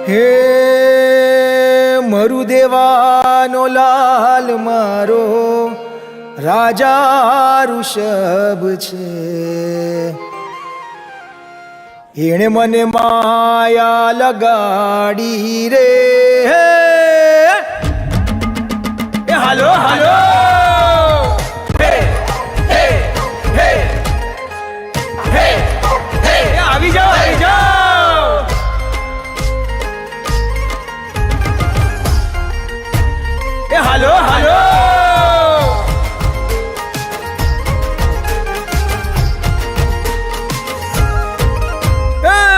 હે મરુદેવાનો લાલ મારો રાજા ઋષભ છે. એણે મને માયા લગાડી રે. હાલો હાલો આવી જાઓ આવી જાઓ. હાલો હાલો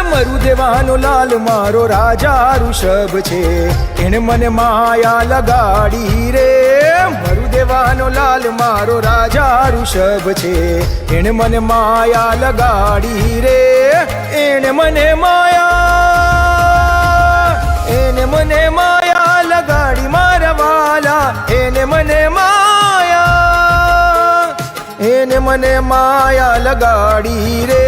મરુદેવાનો લાલ મારો રાજા ઋષભ છે. એણે મને માયા લગાડી રે. મરુદેવાનો લાલ મારો રાજા ઋષભ છે. એણે મને માયા લગાડી રે. એણે મને માયા લગાડી મારા વાલા. એને મને માયા લગાડી રે.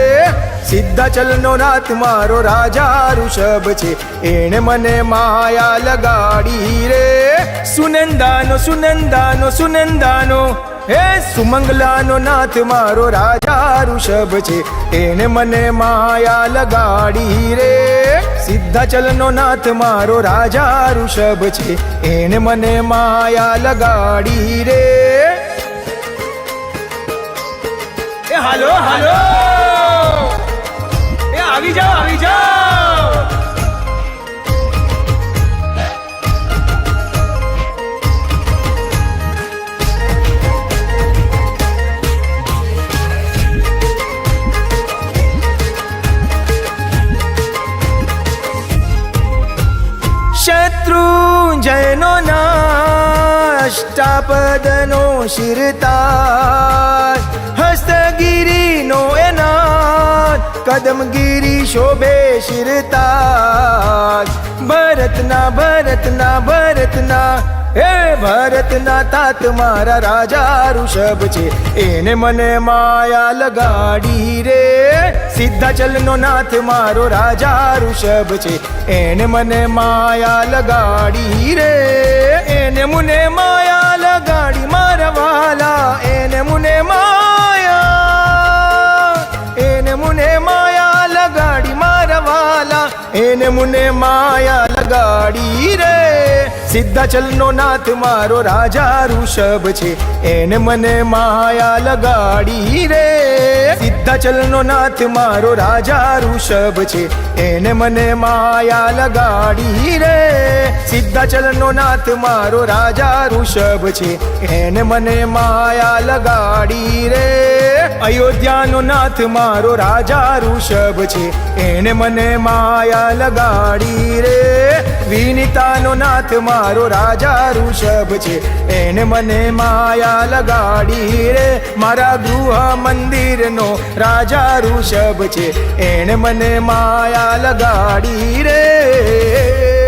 સિદ્ધાચલનો નાથ મારો રાજા ઋષભ છે. એણે મને માયા લગાડી રે. સુનંદાનો હે સુમંગલાનો નાથ મારો રાજા ઋષભ છે. એણે મને માયા લગાડી રે. સિદ્ધાચલનો નાથ મારો રાજા ઋષભ છે. એણે મને માયા લગાડી રે. હાલો હાલો આવી જાઓ આવી જાઓ. શત્રુંજયનો અષ્ટાપદનો શિરતાજ. હસ્તગીરીનો એના કદમગીરી શોભે શિરતાજ. ભરતના હે ભરતના તાત મારા રાજા ઋષભ છે. એને મને માયા લગાડી રે. સિદ્ધાચલનો નાથ મારો રાજા ઋષભ છે. એને મને માયા લગાડી રે. એને મને માયા લગાડી મારા વાલા. એને મને માયા લગાડી મારા વાલા. એને મને માયા લગાડી રે. સિદ્ધાચલનો નાથ મારો રાજા ઋષભ છે. એને મને માયા લગાડી રે. સિદ્ધાચલનો નાથ મારો રાજા ઋષભ છે. એને મને માયા લગાડી રે. સિદ્ધાચલનો નાથ મારો રાજા ઋષભ છે. એને મને માયા લગાડી રે. અયોધ્યાનો નાથ મારો રાજા ઋષભ છે. એને મને માયા લગાડી રે. વિનિતાનો નાથ મારો રાજા ઋષભ છે. એને મને માયા લગાડી રે. મારા ગૃહ મંદિરનો રાજા ઋષભ છે. એને મને માયા લગાડી રે.